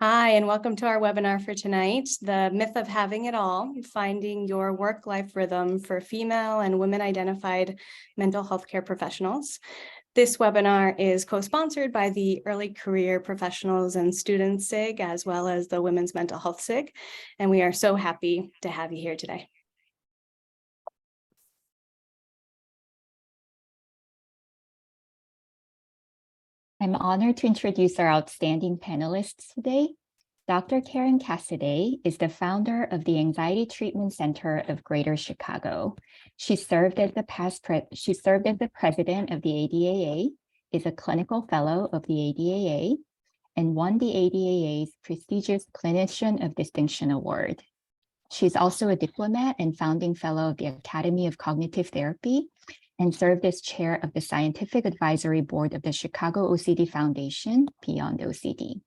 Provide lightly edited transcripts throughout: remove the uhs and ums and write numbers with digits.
Hi, and welcome to our webinar for tonight, The Myth of Having It All, Finding Your Work-Life Rhythm for Female and Women-Identified Mental Health Care Professionals. This webinar is co-sponsored by the Early Career Professionals and Students SIG, as well as the Women's Mental Health SIG, and we are so happy to have you here today. I'm honored to introduce our outstanding panelists today. Dr. Karen Cassidy is the founder of the Anxiety Treatment Center of Greater Chicago. She served as the president of the ADAA, is a clinical fellow of the ADAA, and won the ADAA's prestigious Clinician of Distinction Award. She's also a diplomat and founding fellow of the Academy of Cognitive Therapy, and served as chair of the Scientific Advisory Board of the Chicago OCD Foundation, Beyond OCD.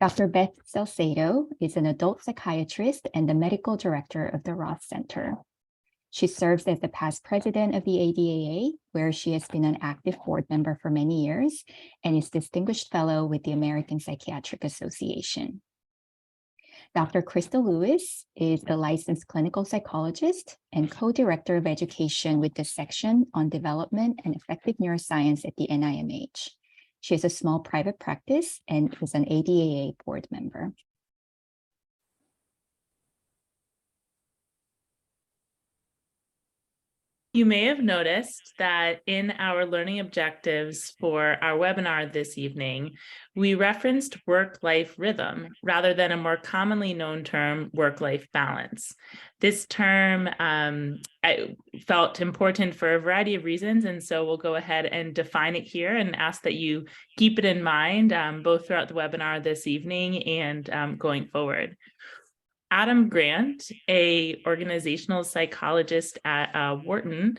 Dr. Beth Salcedo is an adult psychiatrist and the medical director of the Ross Center. She serves as the past president of the ADAA, where she has been an active board member for many years, and is distinguished fellow with the American Psychiatric Association. Dr. Krista Lewis is a licensed clinical psychologist and co-director of education with the section on development and effective neuroscience at the NIMH. She has a small private practice and is an ADAA board member. You may have noticed that in our learning objectives for our webinar this evening, we referenced work-life rhythm rather than a more commonly known term, work-life balance. This term I felt important for a variety of reasons, and so we'll go ahead and define it here and ask that you keep it in mind both throughout the webinar this evening and going forward. Adam Grant, an organizational psychologist at Wharton,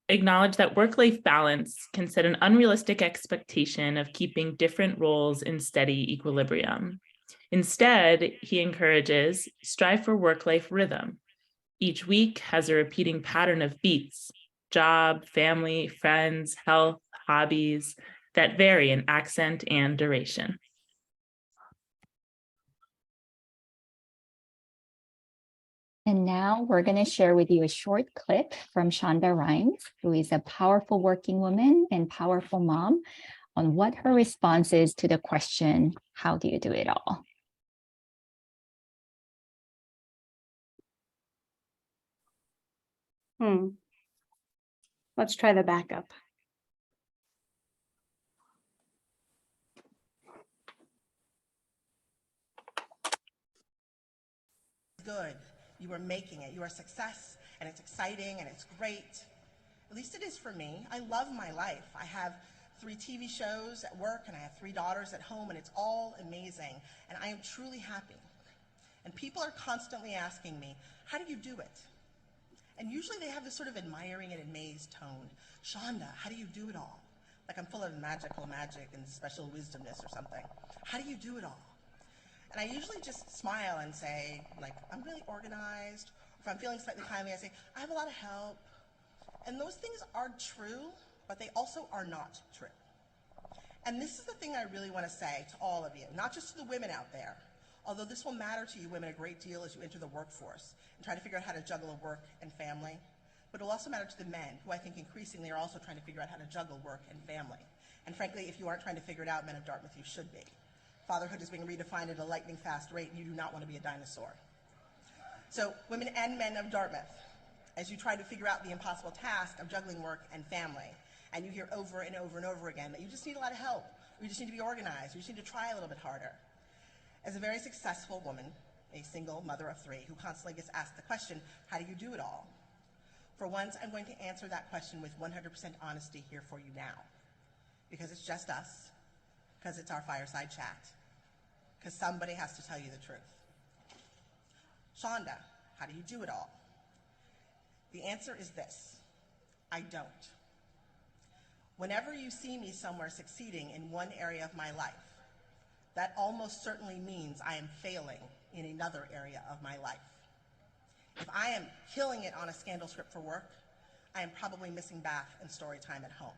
acknowledged that work-life balance can set an unrealistic expectation of keeping different roles in steady equilibrium. Instead, he encourages, strive for work-life rhythm. Each week has a repeating pattern of beats, job, family, friends, health, hobbies, that vary in accent and duration. And now we're going to share with you a short clip from Shonda Rhimes, who is a powerful working woman and powerful mom, on what her response is to the question, how do you do it all? Let's try the backup. Good. You are making it. You are a success, and it's exciting, and it's great. At least it is for me. I love my life. I have 3 TV shows at work, and I have 3 daughters at home, and it's all amazing, and I am truly happy. And people are constantly asking me, how do you do it? And usually they have this sort of admiring and amazed tone. Shonda, how do you do it all? Like I'm full of magical magic and special wisdomness or something. How do you do it all? And I usually just smile and say, like, I'm really organized. If I'm feeling slightly timely, I say, I have a lot of help. And those things are true, but they also are not true. And this is the thing I really want to say to all of you, not just to the women out there, although this will matter to you women a great deal as you enter the workforce and try to figure out how to juggle work and family. But it will also matter to the men, who I think increasingly are also trying to figure out how to juggle work and family. And frankly, if you aren't trying to figure it out, men of Dartmouth, you should be. Fatherhood is being redefined at a lightning fast rate, and you do not want to be a dinosaur. So women and men of Dartmouth, as you try to figure out the impossible task of juggling work and family, and you hear over and over and over again that you just need a lot of help, or you just need to be organized, or you just need to try a little bit harder. As a very successful woman, a single mother of 3, who constantly gets asked the question, how do you do it all? For once, I'm going to answer that question with 100% honesty here for you now, because it's just us, because it's our fireside chat, because somebody has to tell you the truth. Shonda, how do you do it all? The answer is this: I don't. Whenever you see me somewhere succeeding in one area of my life, that almost certainly means I am failing in another area of my life. If I am killing it on a scandal script for work, I am probably missing bath and story time at home.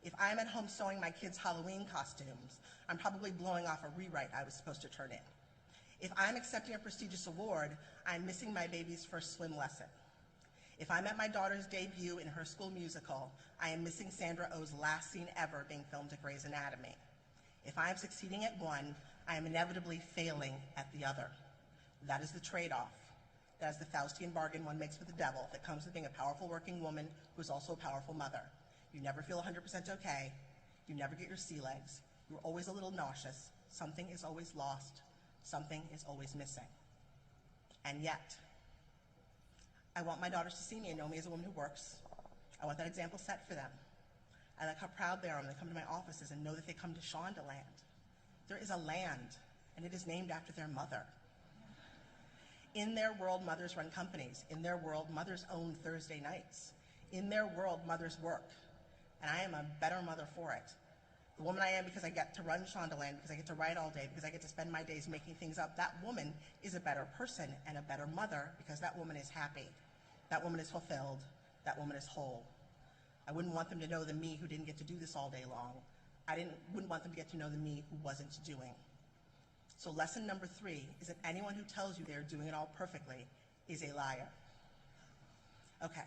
If I'm at home sewing my kids' Halloween costumes, I'm probably blowing off a rewrite I was supposed to turn in. If I'm accepting a prestigious award, I'm missing my baby's first swim lesson. If I'm at my daughter's debut in her school musical, I am missing Sandra Oh's last scene ever being filmed at Grey's Anatomy. If I am succeeding at one, I am inevitably failing at the other. That is the trade-off. That is the Faustian bargain one makes with the devil that comes with being a powerful working woman who is also a powerful mother. You never feel 100% okay. You never get your sea legs. You're always a little nauseous. Something is always lost. Something is always missing. And yet, I want my daughters to see me and know me as a woman who works. I want that example set for them. I like how proud they are when they come to my offices and know that they come to Shondaland. There is a land, and it is named after their mother. In their world, mothers run companies. In their world, mothers own Thursday nights. In their world, mothers work. And I am a better mother for it. The woman I am because I get to run Shondaland, because I get to write all day, because I get to spend my days making things up, that woman is a better person and a better mother because that woman is happy. That woman is fulfilled. That woman is whole. I wouldn't want them to know the me who didn't get to do this all day long. Wouldn't want them to get to know the me who wasn't doing. So lesson number 3 is that anyone who tells you they're doing it all perfectly is a liar. Okay.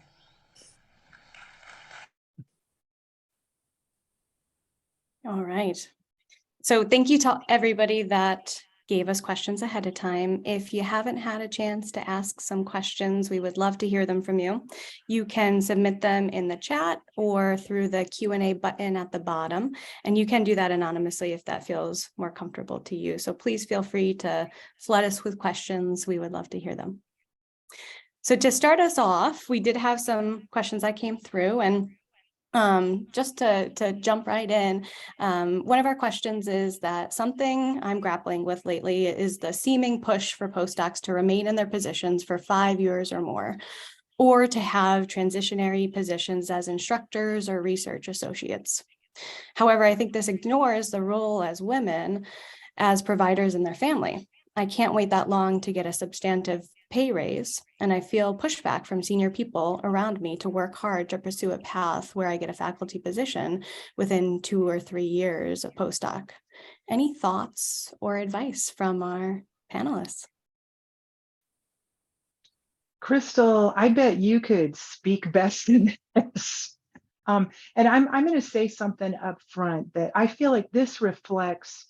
All right. So thank you to everybody that gave us questions ahead of time. If you haven't had a chance to ask some questions, we would love to hear them from you. You can submit them in the chat or through the Q&A button at the bottom, and you can do that anonymously if that feels more comfortable to you. So please feel free to flood us with questions. We would love to hear them. So to start us off, we did have some questions that came through, and just to jump right in, one of our questions is that something I'm grappling with lately is the seeming push for postdocs to remain in their positions for 5 years or more, or to have transitionary positions as instructors or research associates. However, I think this ignores the role as women as providers in their family. I can't wait that long to get a substantive pay raise, and I feel pushback from senior people around me to work hard to pursue a path where I get a faculty position within 2 or 3 years of postdoc. Any thoughts or advice from our panelists? Crystal, I bet you could speak best in this. And I'm going to say something up front that I feel like this reflects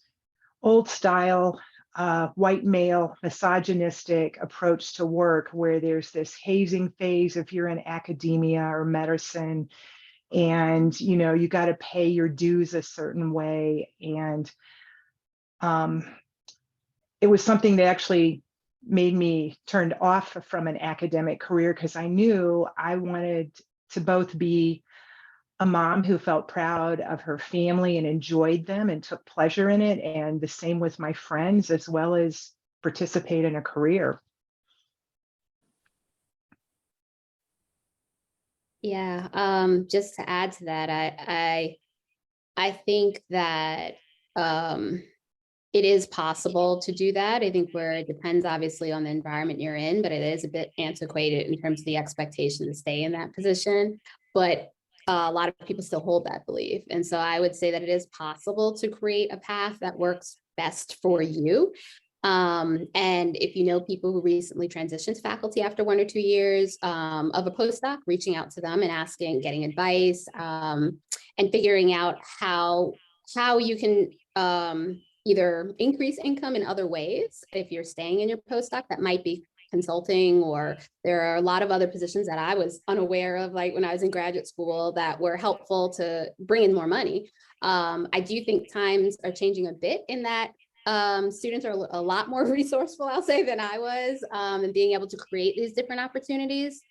old style, white male, misogynistic approach to work, where there's this hazing phase if you're in academia or medicine, and you got to pay your dues a certain way. And it was something that actually made me turned off from an academic career, because I knew I wanted to both be a mom who felt proud of her family and enjoyed them and took pleasure in it, and the same with my friends, as well as participate in a career. Yeah, just to add to that, I think that it is possible to do that. I think where it depends obviously on the environment you're in, but it is a bit antiquated in terms of the expectation to stay in that position. But a lot of people still hold that belief. And so I would say that it is possible to create a path that works best for you. And if you know people who recently transitioned to faculty after 1 or 2 years of a postdoc, reaching out to them and asking, getting advice, and figuring out how you can either increase income in other ways. If you're staying in your postdoc, that might be consulting, or there are a lot of other positions that I was unaware of, like when I was in graduate school, that were helpful to bring in more money. I do think times are changing a bit in that students are a lot more resourceful, I'll say, than I was, and being able to create these different opportunities.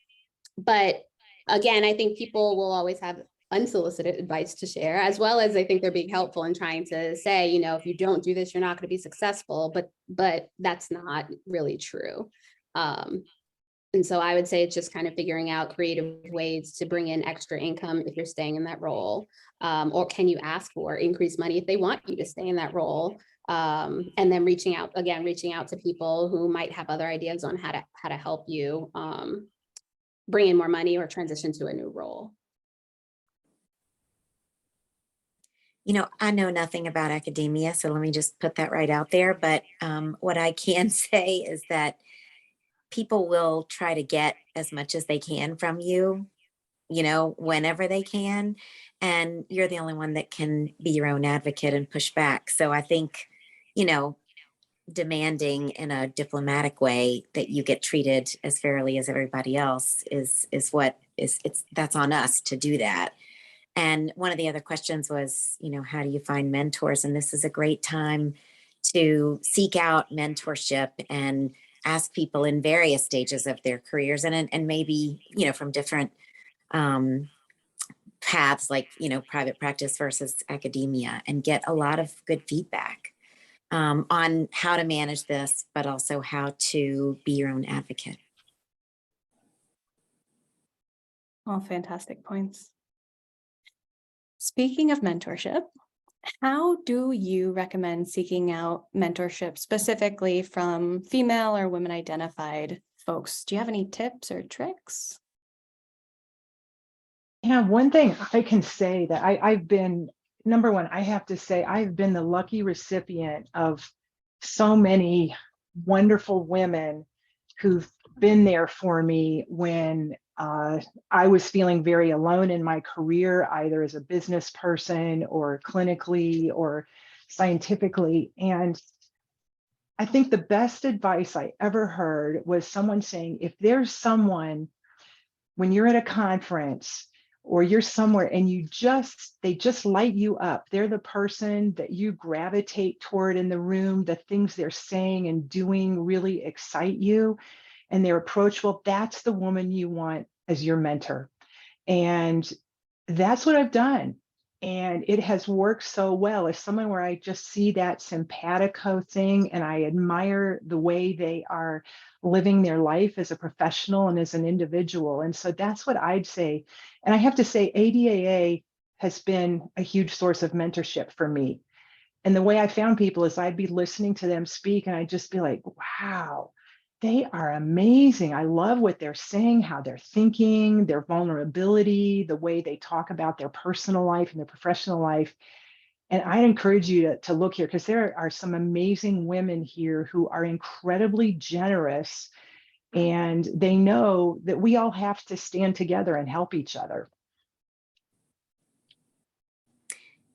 But again, I think people will always have unsolicited advice to share, as well as I think they're being helpful in trying to say, if you don't do this, you're not going to be successful, but that's not really true. And so I would say it's just kind of figuring out creative ways to bring in extra income if you're staying in that role, or can you ask for increased money if they want you to stay in that role, and then reaching out to people who might have other ideas on how to help you bring in more money or transition to a new role. I know nothing about academia, so let me just put that right out there. But what I can say is that people will try to get as much as they can from you, whenever they can. And you're the only one that can be your own advocate and push back. So I think, you know, demanding in a diplomatic way that you get treated as fairly as everybody else is what is it's that's on us to do that. And one of the other questions was, how do you find mentors? And this is a great time to seek out mentorship and ask people in various stages of their careers and maybe, from different um, paths like, private practice versus academia and get a lot of good feedback on how to manage this, but also how to be your own advocate. All fantastic points. Speaking of mentorship, how do you recommend seeking out mentorship specifically from female or women identified folks? Do you have any tips or tricks? Yeah, one thing I can say that I've been, number one, I have to say I've been the lucky recipient of so many wonderful women who've been there for me when I was feeling very alone in my career, either as a business person or clinically or scientifically. And I think the best advice I ever heard was someone saying, if there's someone when you're at a conference or you're somewhere and they just light you up. They're the person that you gravitate toward in the room. The things they're saying and doing really excite you and they're approachable. That's the woman you want as your mentor. And that's what I've done. And it has worked so well as someone where I just see that simpatico thing and I admire the way they are living their life as a professional and as an individual. And so that's what I'd say. And I have to say, ADAA has been a huge source of mentorship for me. And the way I found people is I'd be listening to them speak and I'd just be like, wow, they are amazing. I love what they're saying, how they're thinking, their vulnerability, the way they talk about their personal life and their professional life. And I encourage you to look here because there are some amazing women here who are incredibly generous and they know that we all have to stand together and help each other.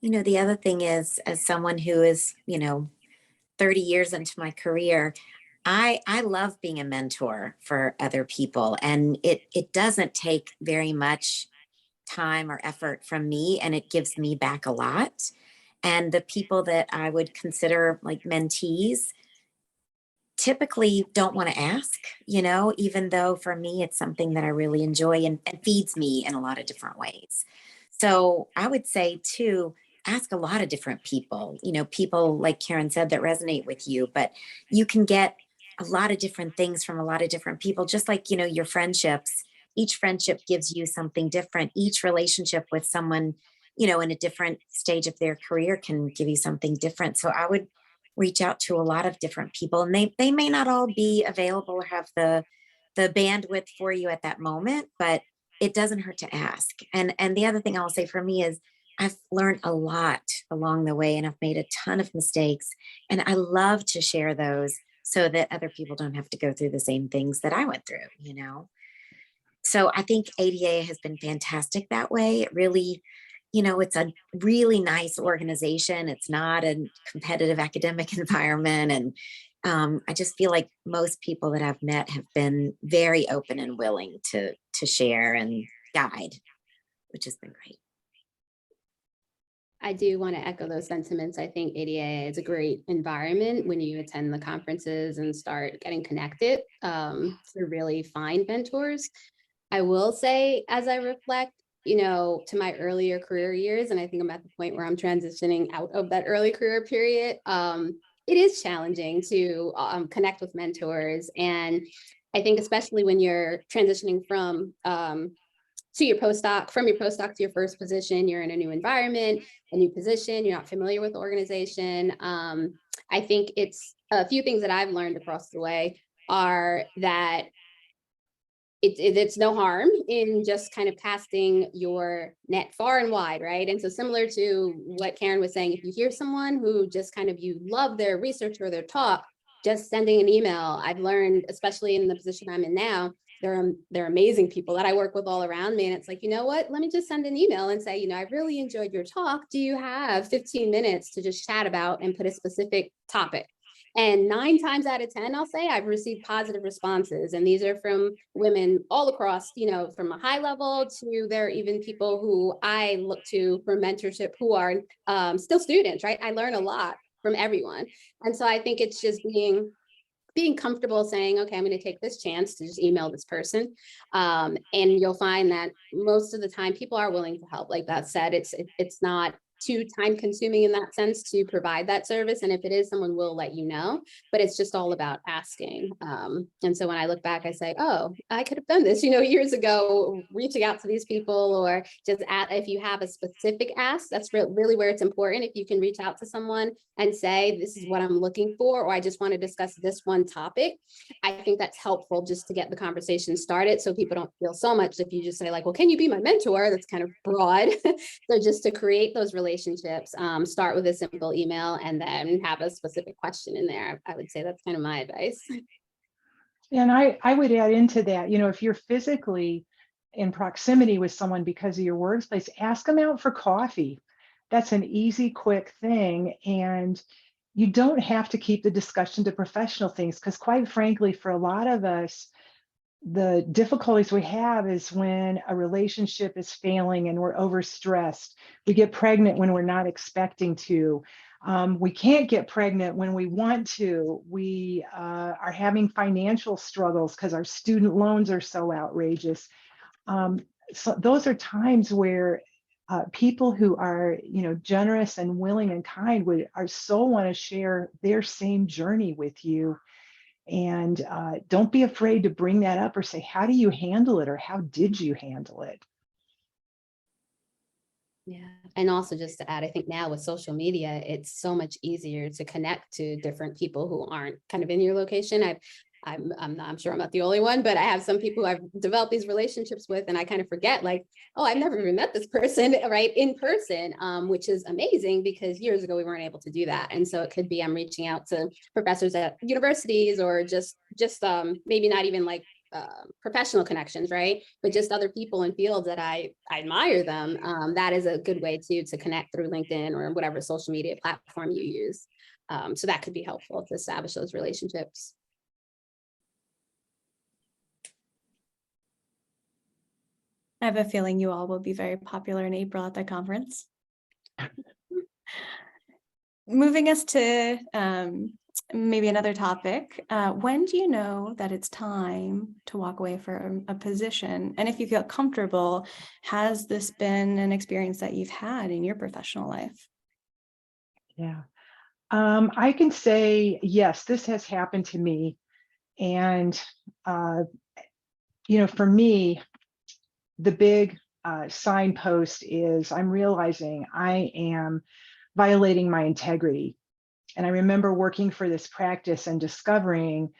The other thing is, as someone who is, 30 years into my career, I love being a mentor for other people. And it doesn't take very much time or effort from me, and it gives me back a lot. And the people that I would consider like mentees typically don't want to ask, even though for me it's something that I really enjoy and feeds me in a lot of different ways. So I would say too, ask a lot of different people, people like Karen said that resonate with you, but you can get a lot of different things from a lot of different people, just like, your friendships. Each friendship gives you something different. Each relationship with someone, in a different stage of their career can give you something different. So I would reach out to a lot of different people and they may not all be available or have the bandwidth for you at that moment, but it doesn't hurt to ask. And the other thing I'll say for me is I've learned a lot along the way and I've made a ton of mistakes and I love to share those so that other people don't have to go through the same things that I went through. So I think ADA has been fantastic that way. It really, it's a really nice organization. It's not a competitive academic environment. And I just feel like most people that I've met have been very open and willing to share and guide, which has been great. I do want to echo those sentiments. I think ADA is a great environment when you attend the conferences and start getting connected to really find mentors. I will say, as I reflect, to my earlier career years, and I think I'm at the point where I'm transitioning out of that early career period, it is challenging to connect with mentors. And I think especially when you're transitioning from your postdoc to your first position, you're in a new environment, a new position, you're not familiar with the organization. I think it's a few things that I've learned across the way are that it's no harm in just kind of casting your net far and wide, right? And so similar to what Karen was saying, if you hear someone who just kind of, you love their research or their talk, just sending an email. I've learned, especially in the position I'm in now, there are amazing people that I work with all around me. And it's like, you know what, let me just send an email and say, you know, I really enjoyed your talk. Do you have 15 minutes to just chat about and put a specific topic? And 9 times out of 10, I'll say I've received positive responses. And these are from women all across, you know, from a high level to there are even people who I look to for mentorship who are still students, right? I learn a lot from everyone. And so I think it's just being comfortable saying, okay, I'm going to take this chance to just email this person. And you'll find that most of the time people are willing to help. Like that said, it's not too time consuming in that sense to provide that service. And if it is, someone will let you know, but it's just all about asking. And so when I look back, I say, oh, I could have done this, you know, years ago, reaching out to these people, or just if you have a specific ask, that's really where it's important. If you can reach out to someone and say, this is what I'm looking for, or I just want to discuss this one topic, I think that's helpful just to get the conversation started so people don't feel so much if you just say like, well, can you be my mentor? That's kind of broad. So just to create those relationships, start with a simple email and then have a specific question in there. I would say that's kind of my advice. And I would add into that, you know, if you're physically in proximity with someone because of your workplace, ask them out for coffee. That's an easy, quick thing. And you don't have to keep the discussion to professional things, because quite frankly, for a lot of us, the difficulties we have is when a relationship is failing and we're overstressed. We get pregnant when we're not expecting to. We can't get pregnant when we want to. We are having financial struggles because our student loans are so outrageous. So those are times where people who are, you know, generous and willing and kind are so want to share their same journey with you. And don't be afraid to bring that up or say, how do you handle it? Or how did you handle it? Yeah. And also just to add, I think now with social media, it's so much easier to connect to different people who aren't kind of in your location. I'm sure I'm not the only one, but I have some people who I've developed these relationships with, and I kind of forget like, oh, I've never even met this person, right, in person, which is amazing because years ago we weren't able to do that. And so it could be I'm reaching out to professors at universities or just maybe not even like professional connections, right? But just other people in fields that I admire them. That is a good way to connect through LinkedIn or whatever social media platform you use. So that could be helpful to establish those relationships. I have a feeling you all will be very popular in April at the conference. Moving us to maybe another topic. When do you know that it's time to walk away from a position? And if you feel comfortable, has this been an experience that you've had in your professional life? Yeah, I can say, yes, this has happened to me. And, you know, for me, the big signpost is I'm realizing I am violating my integrity. And I remember working for this practice and discovering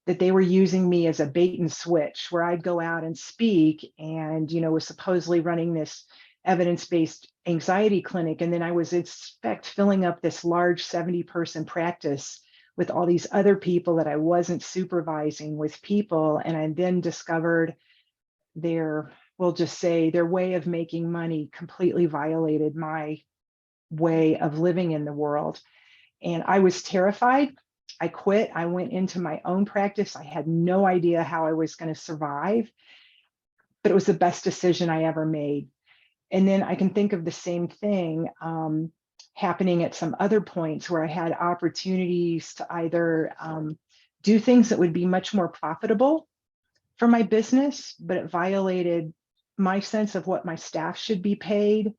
that they were using me as a bait and switch, where I'd go out and speak and, you know, was supposedly running this evidence-based anxiety clinic. And then I was filling up this large 70-person practice with all these other people that I wasn't supervising with people. And I then discovered we'll just say their way of making money completely violated my way of living in the world. And I was terrified. I quit. I went into my own practice. I had no idea how I was going to survive, but it was the best decision I ever made. And then I can think of the same thing happening at some other points where I had opportunities to either do things that would be much more profitable for my business, but it violated my sense of what my staff should be paid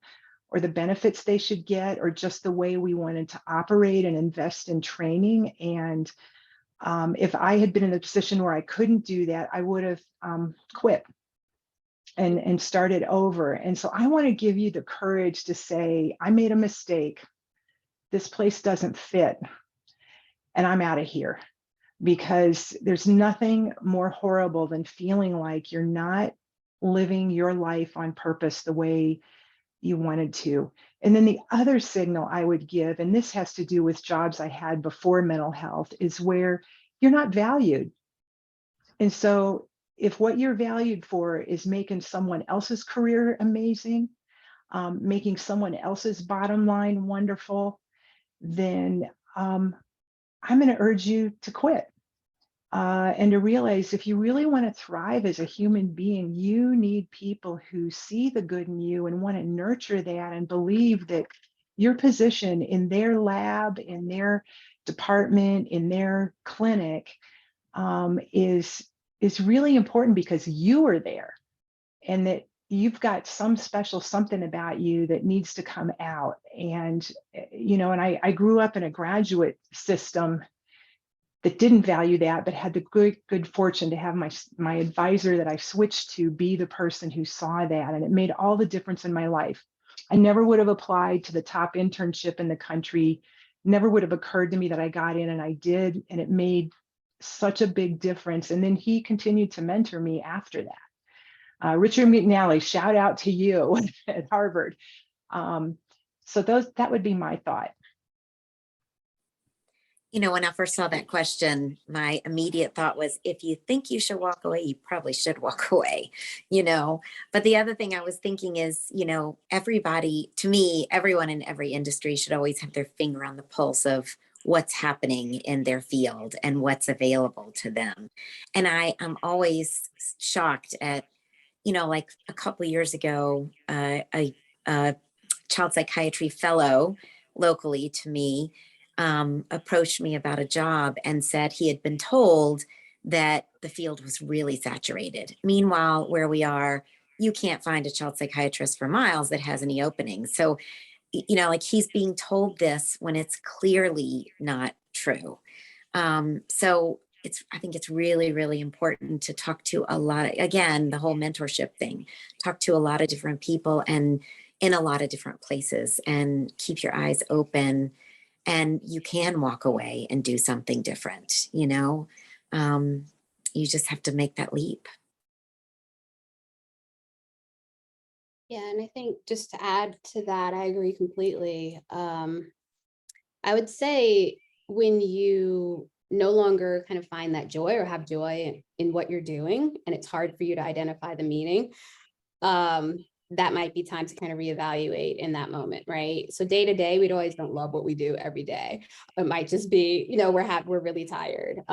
or the benefits they should get, or just the way we wanted to operate and invest in training. And if I had been in a position where I couldn't do that, I would have quit and started over. And so I want to give you the courage to say, I made a mistake. This place doesn't fit, and I'm out of here. because there's nothing more horrible than feeling like you're not living your life on purpose the way you wanted to. And then the other signal I would give, and this has to do with jobs I had before mental health, is where you're not valued. And so if what you're valued for is making someone else's career amazing, making someone else's bottom line wonderful, then I'm going to urge you to quit. And to realize if you really want to thrive as a human being, you need people who see the good in you and want to nurture that and believe that your position in their lab, in their department, in their clinic is really important because you are there, and that you've got some special something about you that needs to come out. And and I grew up in a graduate system that didn't value that, but had the good fortune to have my advisor that I switched to be the person who saw that, and it made all the difference in my life. I never would have applied to the top internship in the country. Never would have occurred to me that I got in, and I did, and it made such a big difference. And then he continued to mentor me after that. Richard McNally, shout out to you at Harvard. So that would be my thought. When I first saw that question, my immediate thought was, if you think you should walk away, you probably should walk away, But the other thing I was thinking is, everybody, to me, everyone in every industry should always have their finger on the pulse of what's happening in their field and what's available to them. And I am always shocked at, like a couple of years ago, a child psychiatry fellow locally to me approached me about a job and said he had been told that the field was really saturated. Meanwhile, where we are, you can't find a child psychiatrist for miles that has any openings. So, like he's being told this when it's clearly not true. So I think it's really, really important to talk to a lot, again, the whole mentorship thing, talk to a lot of different people and in a lot of different places, and keep your eyes open. And you can walk away and do something different, you just have to make that leap. Yeah, and I think just to add to that, I agree completely. I would say when you no longer kind of find that joy or have joy in what you're doing, and it's hard for you to identify the meaning, that might be time to kind of reevaluate in that moment, right? So day to day, we always don't love what we do every day. It might just be, we're really tired.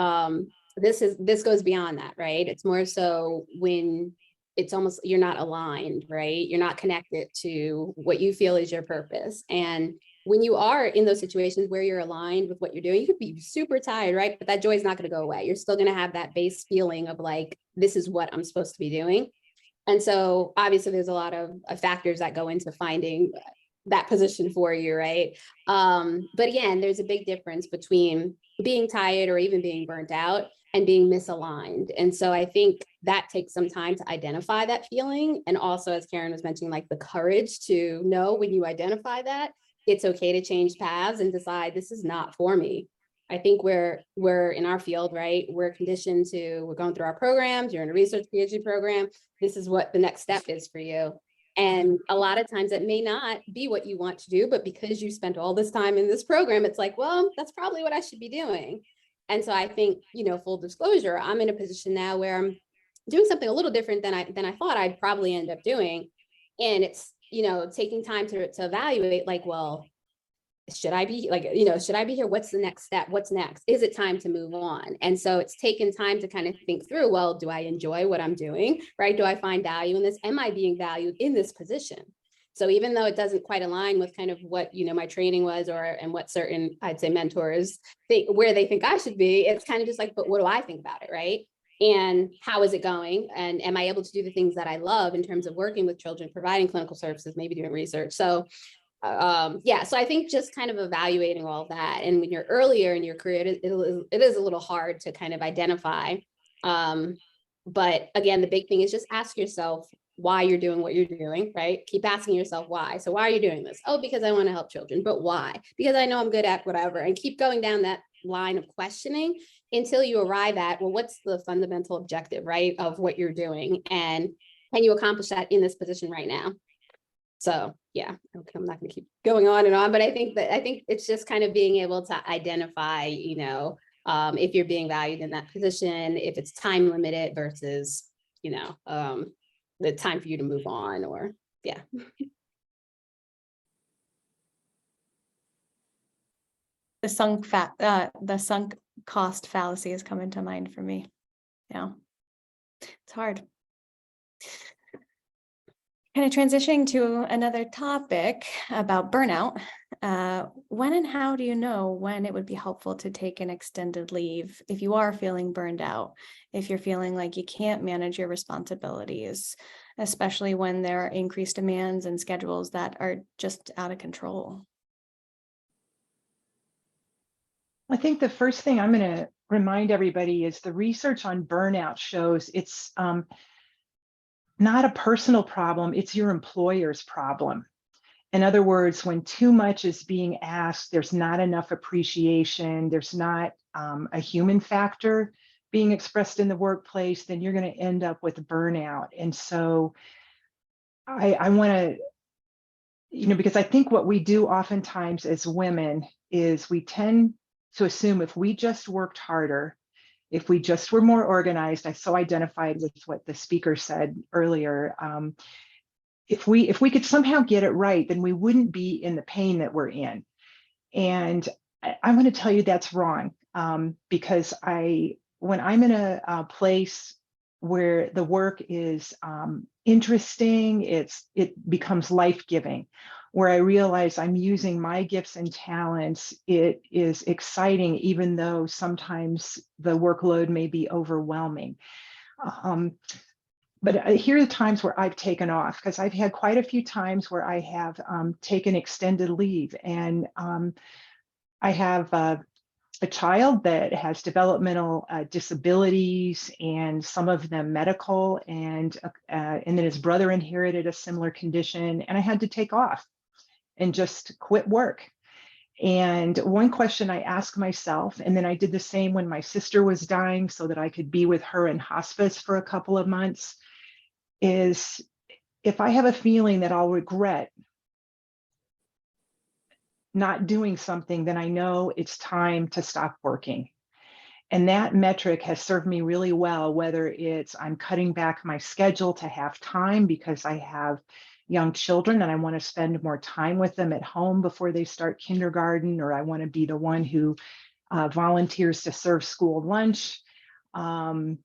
This goes beyond that, right? It's more so when it's almost, you're not aligned, right? You're not connected to what you feel is your purpose. And when you are in those situations where you're aligned with what you're doing, you could be super tired, right? But that joy is not going to go away. You're still going to have that base feeling of like, this is what I'm supposed to be doing. And so obviously there's a lot of factors that go into finding that position for you, right? But again, there's a big difference between being tired or even being burnt out and being misaligned. And so I think that takes some time to identify that feeling. And also, as Karen was mentioning, like the courage to know when you identify that, it's okay to change paths and decide this is not for me. I think we're in our field, right? We're conditioned to, we're going through our programs, you're in a research PhD program, this is what the next step is for you. And a lot of times it may not be what you want to do, but because you spent all this time in this program, it's like, well, that's probably what I should be doing. And so I think, full disclosure, I'm in a position now where I'm doing something a little different than I thought I'd probably end up doing. And it's, taking time to evaluate, like, well, should I be here? What's the next step? What's next? Is it time to move on? And so it's taken time to kind of think through, well, do I enjoy what I'm doing, right? Do I find value in this? Am I being valued in this position? So even though it doesn't quite align with kind of what, my training was and what certain, I'd say, mentors think, where they think I should be, it's kind of just like, but what do I think about it, right? And how is it going? And am I able to do the things that I love in terms of working with children, providing clinical services, maybe doing research? So so I think just kind of evaluating all of that. And when you're earlier in your career, it is a little hard to kind of identify. But again, the big thing is just ask yourself why you're doing what you're doing, right? Keep asking yourself why. So why are you doing this? Oh, because I want to help children. But why? Because I know I'm good at whatever. And keep going down line of questioning until you arrive at, well, what's the fundamental objective, right, of what you're doing? And can you accomplish that in this position right now? So yeah, okay, I'm not going to keep going on and on, but I think it's just kind of being able to identify, if you're being valued in that position, if it's time limited versus, the time for you to move on, or yeah. The sunk cost fallacy is coming to mind for me. Yeah, it's hard. Kind of transitioning to another topic about burnout. When and how do you know when it would be helpful to take an extended leave if you are feeling burned out, if you're feeling like you can't manage your responsibilities, especially when there are increased demands and schedules that are just out of control? I think the first thing I'm going to remind everybody is the research on burnout shows it's not a personal problem, it's your employer's problem. In other words, when too much is being asked, there's not enough appreciation, there's not a human factor being expressed in the workplace, then you're going to end up with burnout. And so I want to, because I think what we do oftentimes as women is we tend to assume if we just worked harder, if we just were more organized, I so identified with what the speaker said earlier. If we could somehow get it right, then we wouldn't be in the pain that we're in. And I want to tell you that's wrong, because when I'm in a place where the work is interesting, it becomes life-giving, where I realize I'm using my gifts and talents, it is exciting, even though sometimes the workload may be overwhelming. But here are the times where I've taken off, because I've had quite a few times where I have taken extended leave. And I have a child that has developmental disabilities, and some of them medical, and then his brother inherited a similar condition, and I had to take off and just quit work. And one question I asked myself, and then I did the same when my sister was dying so that I could be with her in hospice for a couple of months, is if I have a feeling that I'll regret not doing something, then I know it's time to stop working. And that metric has served me really well, whether it's I'm cutting back my schedule to have time because I have young children and I want to spend more time with them at home before they start kindergarten, or I want to be the one who volunteers to serve school lunch, or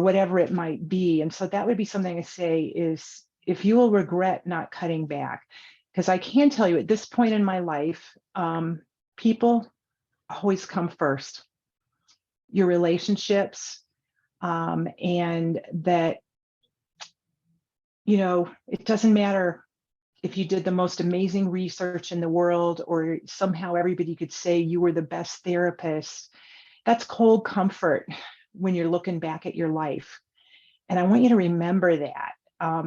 whatever it might be. And so that would be something I say is, if you will regret not cutting back, because I can tell you at this point in my life, people always come first. Your relationships, and that, it doesn't matter if you did the most amazing research in the world, or somehow everybody could say you were the best therapist. That's cold comfort when you're looking back at your life. And I want you to remember that,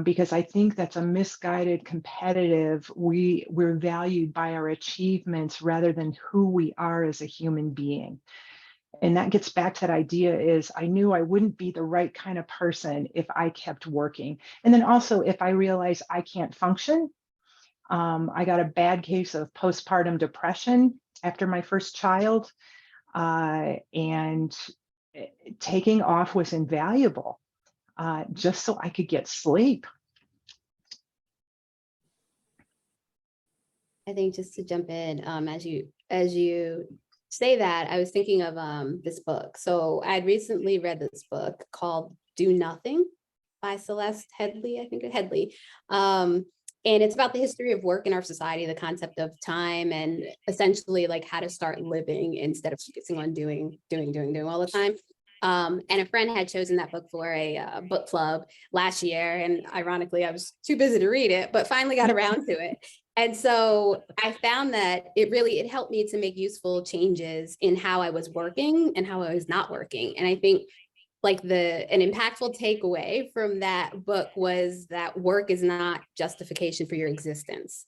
because I think that's a misguided competitive. We're valued by our achievements rather than who we are as a human being. And that gets back to that idea is I knew I wouldn't be the right kind of person if I kept working. And then also if I realized I can't function, I got a bad case of postpartum depression after my first child, and taking off was invaluable, just so I could get sleep. I think just to jump in, as you say that, I was thinking of this book. So I'd recently read this book called Do Nothing by Celeste Headlee, I think Headlee. And it's about the history of work in our society, the concept of time, and essentially like how to start living instead of focusing on doing all the time. And a friend had chosen that book for a book club last year. And ironically, I was too busy to read it, but finally got around to it. And so I found that it helped me to make useful changes in how I was working and how I was not working. And I think like an impactful takeaway from that book was that work is not justification for your existence.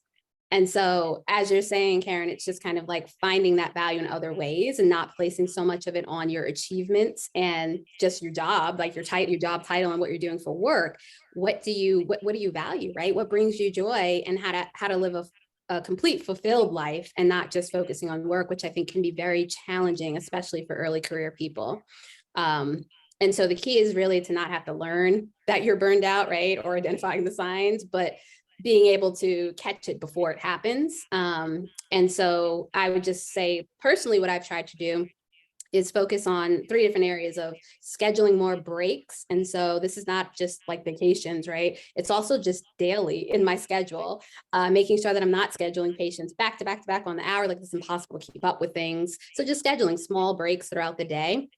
And so as you're saying, Karen, it's just kind of like finding that value in other ways and not placing so much of it on your achievements and just your job, like your job title and what you're doing for work. What do you value, right? What brings you joy, and how to live a complete fulfilled life and not just focusing on work, which I think can be very challenging, especially for early career people. And so the key is really to not have to learn that you're burned out, right? Or identifying the signs, but being able to catch it before it happens. And so I would just say personally, what I've tried to do is focus on 3 different areas of scheduling more breaks. And so this is not just like vacations, right? It's also just daily in my schedule, making sure that I'm not scheduling patients back to back to back on the hour, like it's impossible to keep up with things. So just scheduling small breaks throughout the day.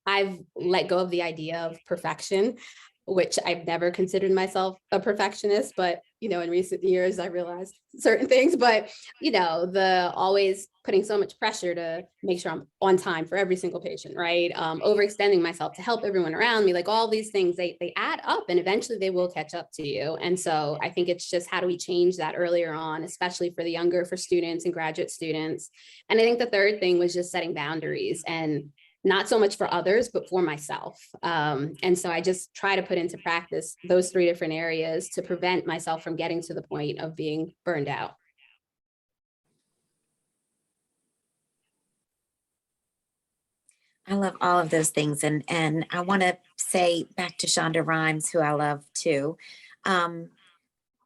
I've let go of the idea of perfection, which I've never considered myself a perfectionist, but, you know, in recent years, I realized certain things, but, you know, the always putting so much pressure to make sure I'm on time for every single patient, right? Overextending myself to help everyone around me, like all these things, they add up and eventually they will catch up to you. And so I think it's just, how do we change that earlier on, especially for students and graduate students. And I think the third thing was just setting boundaries, and not so much for others, but for myself. And so I just try to put into practice those 3 different areas to prevent myself from getting to the point of being burned out. I love all of those things. And I want to say back to Shonda Rhimes, who I love too. I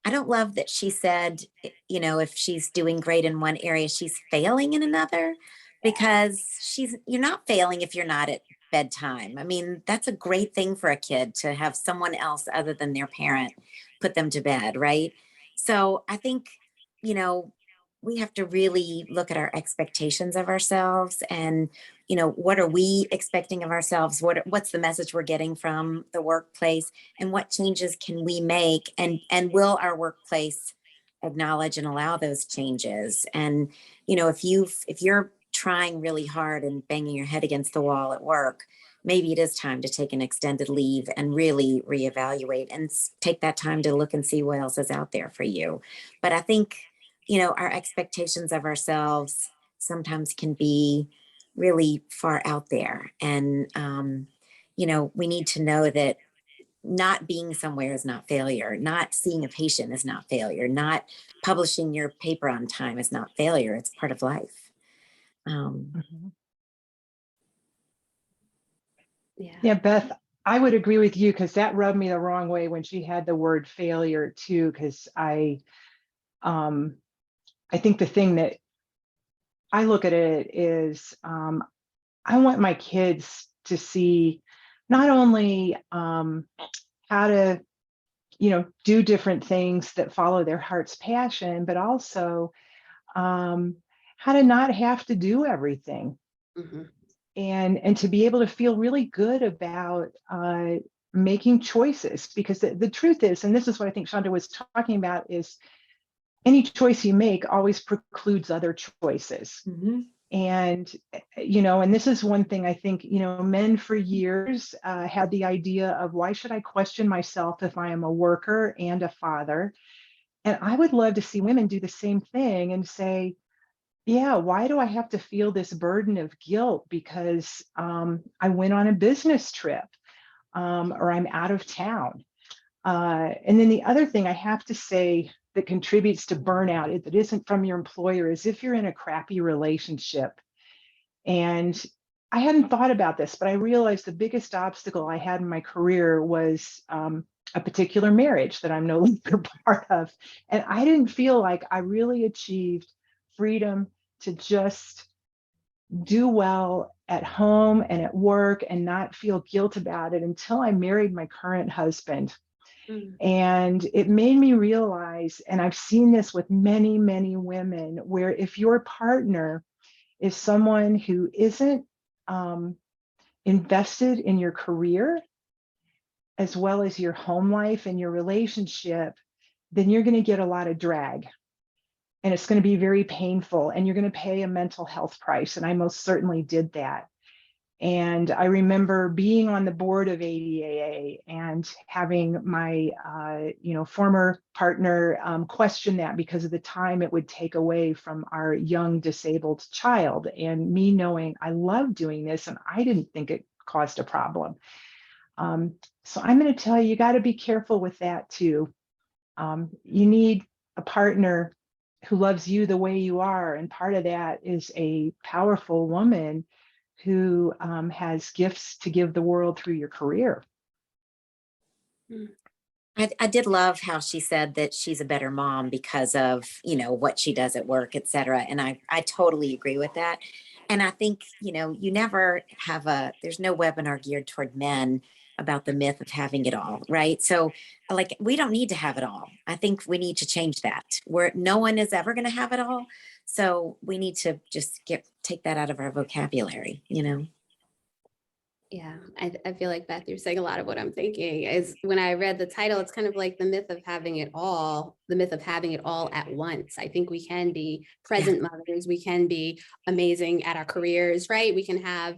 don't love that she said, you know, if she's doing great in one area, she's failing in another, because you're not failing if you're not at bedtime. I mean, that's a great thing for a kid to have someone else other than their parent put them to bed, right? So I think, you know, we have to really look at our expectations of ourselves, and, you know, what are we expecting of ourselves? What's the message we're getting from the workplace, and what changes can we make? And will our workplace acknowledge and allow those changes? And, you know, if you're trying really hard and banging your head against the wall at work, maybe it is time to take an extended leave and really reevaluate and take that time to look and see what else is out there for you. But I think, you know, our expectations of ourselves sometimes can be really far out there. And, you know, we need to know that not being somewhere is not failure. Not seeing a patient is not failure. Not publishing your paper on time is not failure. It's part of life. Yeah, Beth, I would agree with you, because that rubbed me the wrong way when she had the word failure too, because I think the thing that I look at it is, I want my kids to see not only how to, you know, do different things that follow their heart's passion, but also how to not have to do everything. Mm-hmm. And to be able to feel really good about making choices, because the truth is, and this is what I think Shonda was talking about, is any choice you make always precludes other choices. Mm-hmm. And, you know, and this is one thing I think, you know, men for years had the idea of, why should I question myself if I am a worker and a father? And I would love to see women do the same thing and say, yeah, why do I have to feel this burden of guilt because I went on a business trip or I'm out of town? And then the other thing I have to say that contributes to burnout that isn't from your employer is if you're in a crappy relationship. And I hadn't thought about this, but I realized the biggest obstacle I had in my career was a particular marriage that I'm no longer part of. And I didn't feel like I really achieved freedom to just do well at home and at work and not feel guilt about it until I married my current husband. And it made me realize, and I've seen this with many, many women, where if your partner is someone who isn't invested in your career, as well as your home life and your relationship, then you're going to get a lot of drag. And it's going to be very painful, and you're going to pay a mental health price. And I most certainly did that. And I remember being on the board of ADAA and having my, former partner question that because of the time it would take away from our young disabled child, and me knowing I love doing this and I didn't think it caused a problem. So I'm going to tell you, you got to be careful with that too. You need a partner who loves you the way you are. And part of that is a powerful woman who has gifts to give the world through your career. I did love how she said that she's a better mom because of, what she does at work, et cetera. And I totally agree with that. And I think, you never have there's no webinar geared toward men about the myth of having it all, right? So like, we don't need to have it all. I think we need to change that, where no one is ever going to have it all. So we need to just take that out of our vocabulary, Yeah, I feel like, Beth, you're saying a lot of what I'm thinking is when I read the title, it's kind of like the myth of having it all, the myth of having it all at once. I think we can be present mothers, we can be amazing at our careers, right? We can have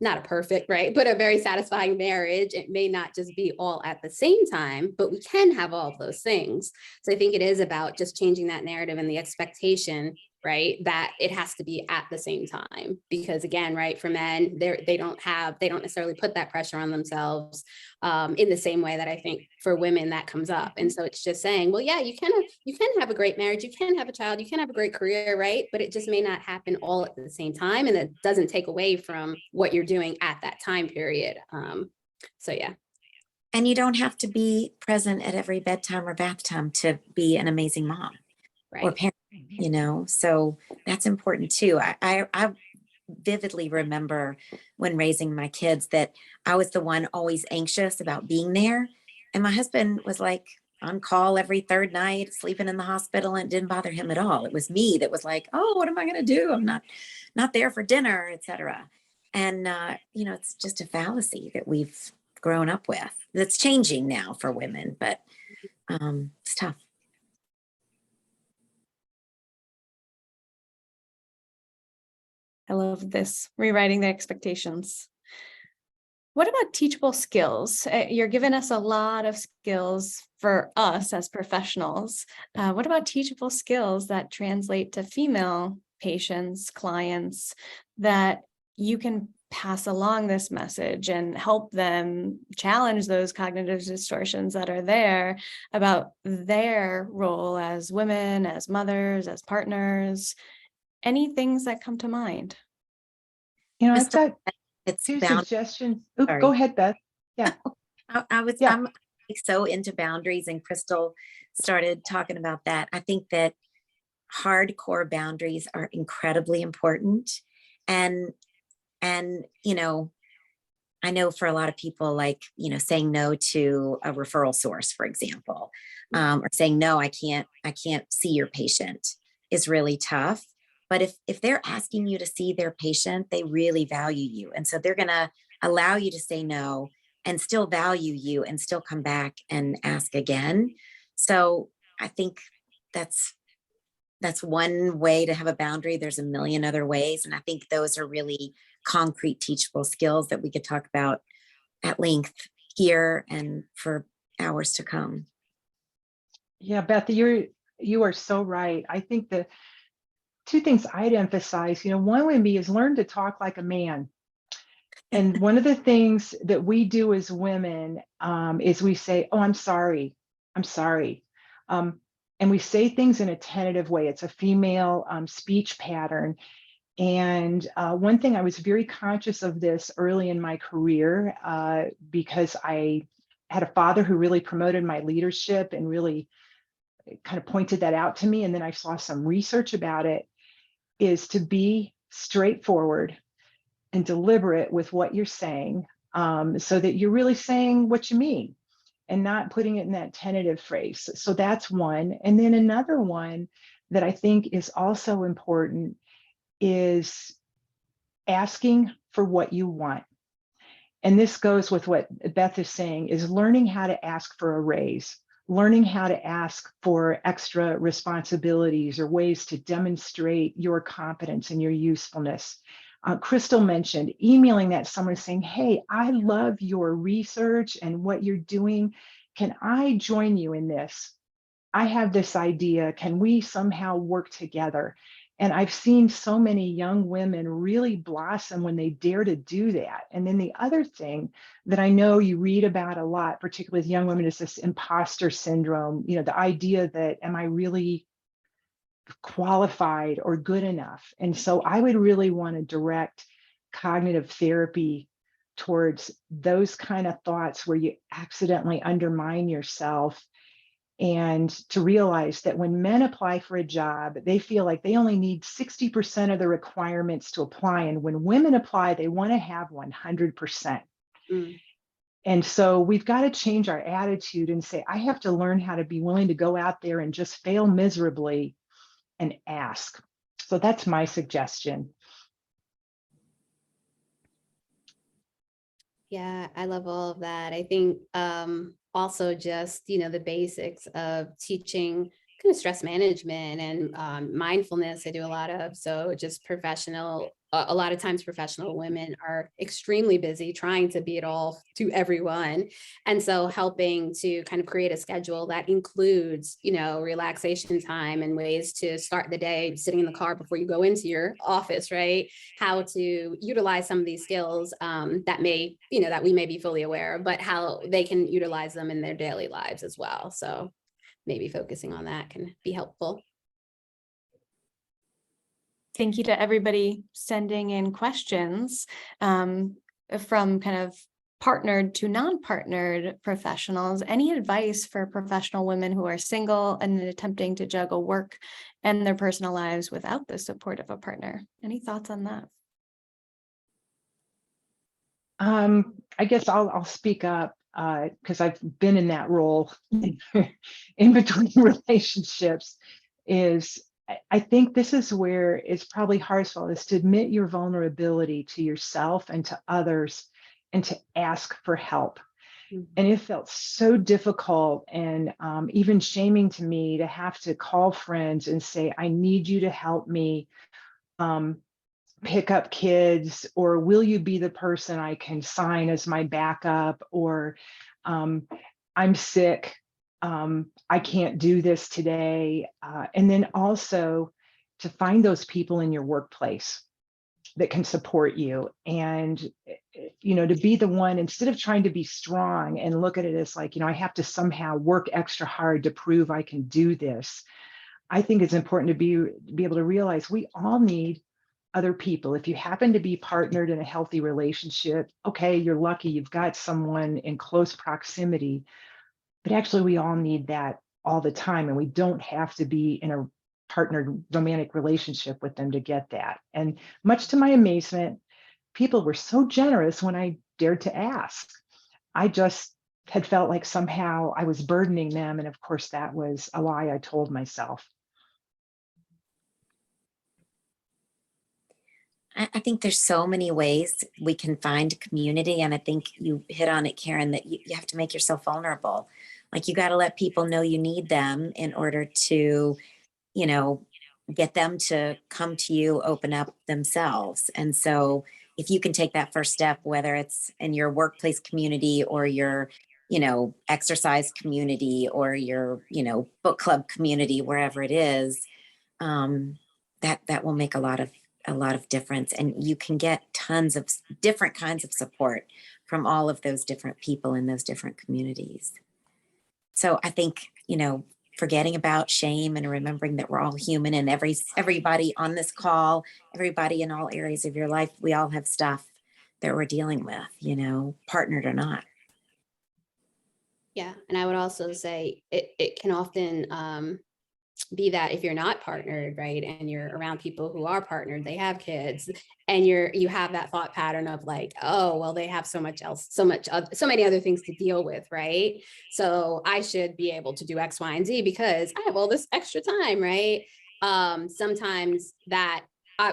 not a perfect, right, but a very satisfying marriage. It may not just be all at the same time, but we can have all of those things. So I think it is about just changing that narrative and the expectation, right, that it has to be at the same time, because again, right, for men, they don't necessarily put that pressure on themselves in the same way that I think for women that comes up. And so it's just saying, well, yeah, you can have a great marriage, you can have a child, you can have a great career, right, but it just may not happen all at the same time, and that doesn't take away from what you're doing at that time period. So yeah. And you don't have to be present at every bedtime or bath time to be an amazing mom or parent. So that's important too. I vividly remember when raising my kids that I was the one always anxious about being there. And my husband was like on call every third night, sleeping in the hospital, and it didn't bother him at all. It was me that was like, oh, what am I going to do? I'm not there for dinner, etc. And, it's just a fallacy that we've grown up with. That's changing now for women, but it's tough. I love this, rewriting the expectations. What about teachable skills? You're giving us a lot of skills for us as professionals. What about teachable skills that translate to female patients, clients, that you can pass along this message and help them challenge those cognitive distortions that are there about their role as women, as mothers, as partners? Any things that come to mind? I've got It's two bound. suggestions. Sorry. Go ahead, Beth. Yeah. I'm so into boundaries, and Crystal started talking about that. I think that hardcore boundaries are incredibly important. And I know for a lot of people, like, saying no to a referral source, for example, or saying, no, I can't see your patient is really tough. But if they're asking you to see their patient, they really value you. And so they're going to allow you to say no and still value you and still come back and ask again. So I think that's one way to have a boundary. There's a million other ways. And I think those are really concrete teachable skills that we could talk about at length here and for hours to come. Yeah, Beth, you are so right. I think the two things I'd emphasize, one would be is learn to talk like a man. And one of the things that we do as women is we say, oh, I'm sorry. And we say things in a tentative way. It's a female speech pattern. And one thing, I was very conscious of this early in my career because I had a father who really promoted my leadership and really kind of pointed that out to me. And then I saw some research about it, is to be straightforward and deliberate with what you're saying so that you're really saying what you mean and not putting it in that tentative phrase. So that's one. And then another one that I think is also important is asking for what you want. And this goes with what Beth is saying, is learning how to ask for a raise, learning how to ask for extra responsibilities or ways to demonstrate your competence and your usefulness. Crystal mentioned emailing that to someone saying, hey, I love your research and what you're doing. Can I join you in this? I have this idea. Can we somehow work together? And I've seen so many young women really blossom when they dare to do that. And then the other thing that I know you read about a lot, particularly with young women, is this imposter syndrome. You know, the idea that, am I really qualified or good enough? And so I would really want to direct cognitive therapy towards those kind of thoughts where you accidentally undermine yourself, and to realize that when men apply for a job, they feel like they only need 60% of the requirements to apply. And when women apply, they want to have 100%. Mm. And so we've got to change our attitude and say, I have to learn how to be willing to go out there and just fail miserably and ask. So that's my suggestion. Yeah, I love all of that. I think also just, the basics of teaching kind of stress management and mindfulness I do a lot of. So just a lot of times professional women are extremely busy trying to be it all to everyone. And so helping to kind of create a schedule that includes, relaxation time and ways to start the day sitting in the car before you go into your office, right? How to utilize some of these skills that we may be fully aware of, but how they can utilize them in their daily lives as well. So maybe focusing on that can be helpful. Thank you to everybody sending in questions from kind of partnered to non-partnered professionals. Any advice for professional women who are single and attempting to juggle work and their personal lives without the support of a partner? Any thoughts on that? I guess I'll speak up because I've been in that role in between relationships. I think this is where it's probably hardest for all is to admit your vulnerability to yourself and to others and to ask for help. Mm-hmm. And it felt so difficult and even shaming to me to have to call friends and say, I need you to help me pick up kids, or will you be the person I can sign as my backup, or I'm sick, I can't do this today. And then also to find those people in your workplace that can support you, and to be the one, instead of trying to be strong and look at it as like, I have to somehow work extra hard to prove I can do this. I think it's important to be able to realize we all need other people. If you happen to be partnered in a healthy relationship, okay, you're lucky you've got someone in close proximity, but actually we all need that all the time, and we don't have to be in a partnered romantic relationship with them to get that. And much to my amazement, people were so generous when I dared to ask. I just had felt like somehow I was burdening them, and of course that was a lie I told myself. I think there's so many ways we can find community. And I think you hit on it, Karen, that you have to make yourself vulnerable. Like, you got to let people know you need them in order to, get them to come to you, open up themselves. And so if you can take that first step, whether it's in your workplace community or your, exercise community or your, book club community, wherever it is, that will make a lot of difference. And you can get tons of different kinds of support from all of those different people in those different communities. So I think, forgetting about shame and remembering that we're all human, and everybody on this call, everybody in all areas of your life, we all have stuff that we're dealing with, partnered or not. Yeah. And I would also say it can often be that if you're not partnered, right, and you're around people who are partnered, they have kids, and you have that thought pattern of like, oh, well, they have so many other things to deal with, right? So I should be able to do X, Y, and Z because I have all this extra time, right? Sometimes that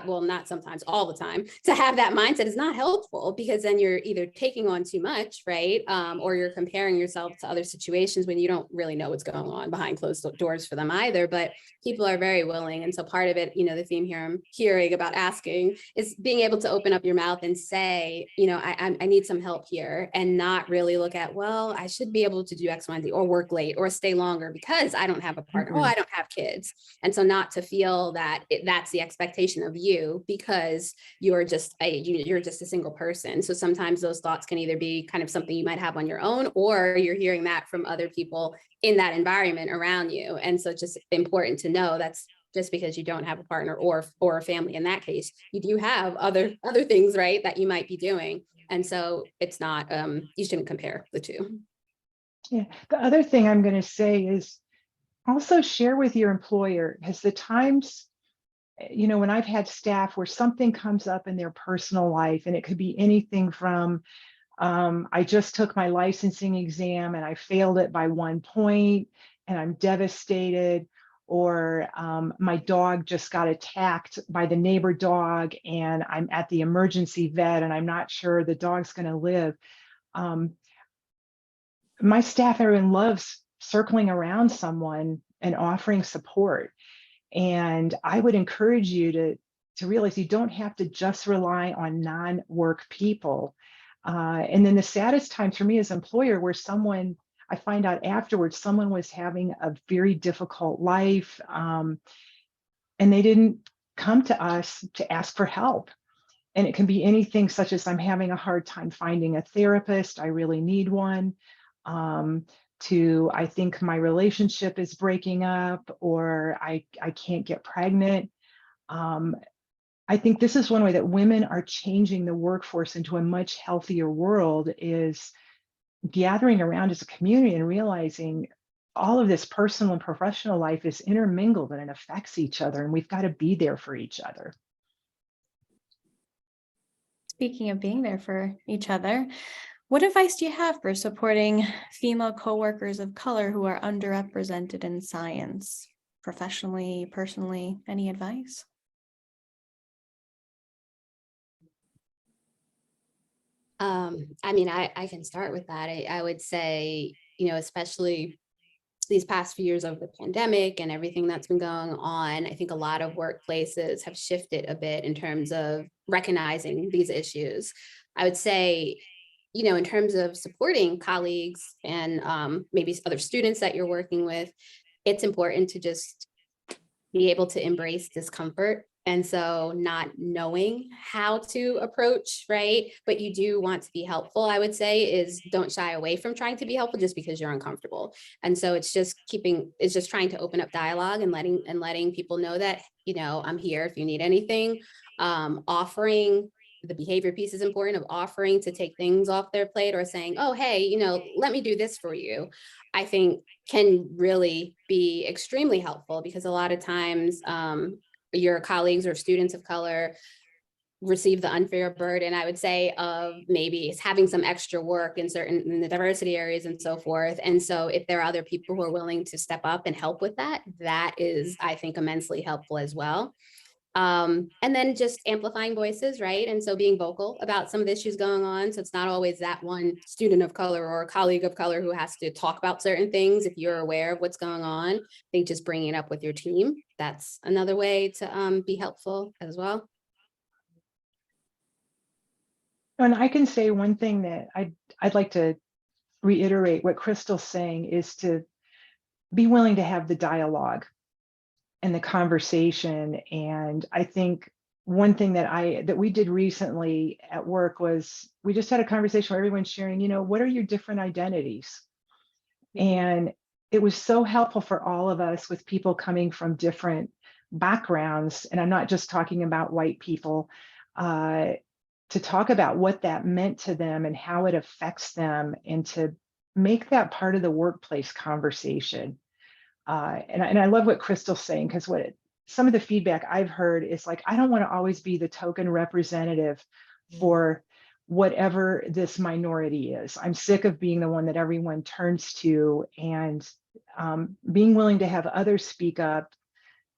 well, not sometimes, all the time, to have that mindset is not helpful, because then you're either taking on too much, right? Or you're comparing yourself to other situations when you don't really know what's going on behind closed doors for them either. But people are very willing. And so part of it, the theme here I'm hearing about asking is being able to open up your mouth and say, I need some help here, and not really look at, well, I should be able to do X, Y, and Z, or work late or stay longer because I don't have a partner. Oh, I don't have kids. And so not to feel that that's the expectation of you because you're just a single person. So sometimes those thoughts can either be kind of something you might have on your own, or you're hearing that from other people in that environment around you. And so it's just important to know that's just because you don't have a partner or a family. In that case, you do have other things, right, that you might be doing. And so it's not, you shouldn't compare the two. Yeah. The other thing I'm going to say is also share with your employer, because the times, when I've had staff where something comes up in their personal life, and it could be anything from, I just took my licensing exam and I failed it by 1 point and I'm devastated, or my dog just got attacked by the neighbor dog and I'm at the emergency vet and I'm not sure the dog's going to live. My staff, everyone loves circling around someone and offering support. And I would encourage you to realize you don't have to just rely on non-work people. And then the saddest times for me as an employer, where I find out afterwards, someone was having a very difficult life, and they didn't come to us to ask for help. And it can be anything such as, I'm having a hard time finding a therapist, I really need one, to, I think my relationship is breaking up, or I can't get pregnant. I think this is one way that women are changing the workforce into a much healthier world, is gathering around as a community and realizing all of this personal and professional life is intermingled and it affects each other, and we've got to be there for each other. Speaking of being there for each other, what advice do you have for supporting female coworkers of color who are underrepresented in science, professionally, personally? Any advice? I can start with that. I would say, especially these past few years of the pandemic and everything that's been going on, I think a lot of workplaces have shifted a bit in terms of recognizing these issues. I would say, in terms of supporting colleagues and maybe other students that you're working with, it's important to just be able to embrace discomfort. And so not knowing how to approach, right? But you do want to be helpful, I would say, is don't shy away from trying to be helpful just because you're uncomfortable. And so it's just trying to open up dialogue and letting people know that, I'm here if you need anything. Offering the behavior piece is important, of offering to take things off their plate, or saying, oh, hey, let me do this for you, I think can really be extremely helpful, because a lot of times your colleagues or students of color receive the unfair burden, I would say, of maybe having some extra work in the diversity areas and so forth. And so if there are other people who are willing to step up and help with that, that is, I think, immensely helpful as well. And then just amplifying voices, right? And so being vocal about some of the issues going on. So it's not always that one student of color or a colleague of color who has to talk about certain things. If you're aware of what's going on, I think just bringing it up with your team, that's another way to be helpful as well. And I can say one thing that I'd like to reiterate what Crystal's saying, is to be willing to have the dialogue and the conversation. And I think one thing that we did recently at work was, we just had a conversation where everyone's sharing, what are your different identities? And it was so helpful for all of us, with people coming from different backgrounds. And I'm not just talking about white people, to talk about what that meant to them and how it affects them, and to make that part of the workplace conversation. And I love what Crystal's saying, because some of the feedback I've heard is like, I don't want to always be the token representative for whatever this minority is. I'm sick of being the one that everyone turns to, and being willing to have others speak up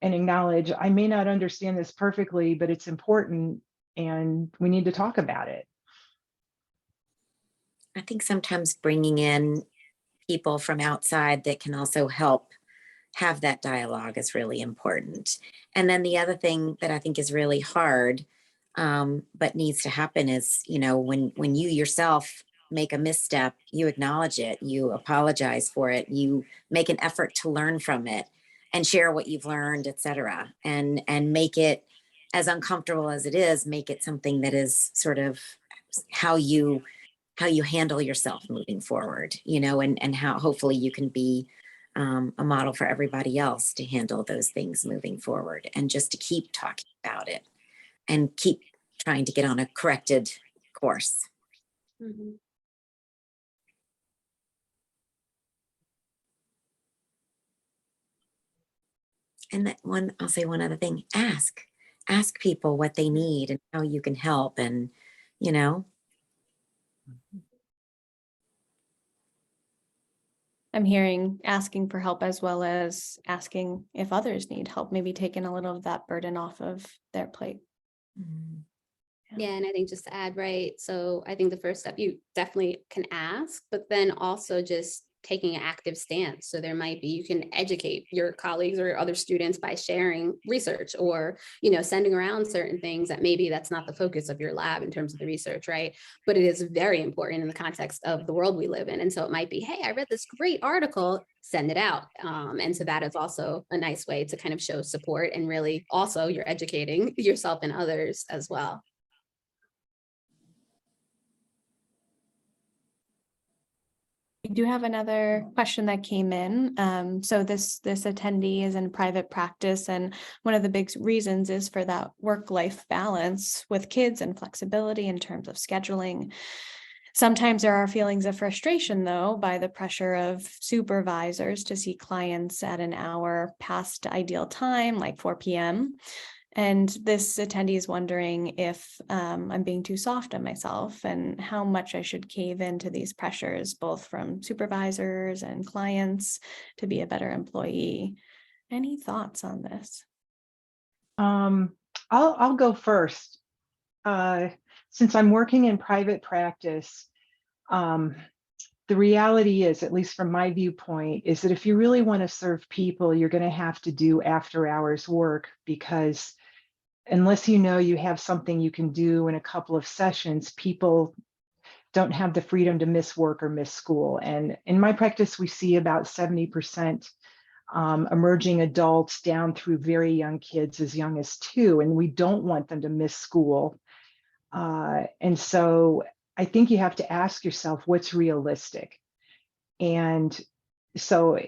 and acknowledge, I may not understand this perfectly, but it's important and we need to talk about it. I think sometimes bringing in people from outside that can also help have that dialogue is really important. And then the other thing that I think is really hard, but needs to happen is, when you yourself make a misstep, you acknowledge it, you apologize for it, you make an effort to learn from it and share what you've learned, et cetera, and make it, as uncomfortable as it is, make it something that is sort of how you handle yourself moving forward, and how hopefully you can be a model for everybody else to handle those things moving forward, and just to keep talking about it and keep trying to get on a corrected course. Mhm. And I'll say one other thing, ask people what they need and how you can help. And, I'm hearing asking for help as well as asking if others need help, maybe taking a little of that burden off of their plate. mm, Yeah, and I think just to add, right, so I think the first step, you definitely can ask, but then also just taking an active stance. So there might be, you can educate your colleagues or other students by sharing research, or, sending around certain things that maybe that's not the focus of your lab in terms of the research, right? But it is very important in the context of the world we live in. And so it might be, hey, I read this great article, send it out. And so that is also a nice way to kind of show support, and really also you're educating yourself and others as well. We do have another question that came in. So this attendee is in private practice, and one of the big reasons is for that work-life balance with kids and flexibility in terms of scheduling. Sometimes there are feelings of frustration, though, by the pressure of supervisors to see clients at an hour past ideal time, like 4 p.m. And this attendee is wondering if I'm being too soft on myself and how much I should cave into these pressures, both from supervisors and clients, to be a better employee. Any thoughts on this? I'll go first. Since I'm working in private practice, the reality is, at least from my viewpoint, is that if you really want to serve people, you're going to have to do after hours work, because unless you have something you can do in a couple of sessions, people don't have the freedom to miss work or miss school. And in my practice, we see about 70% emerging adults down through very young kids as young as 2, and we don't want them to miss school. And so I think you have to ask yourself what's realistic. And so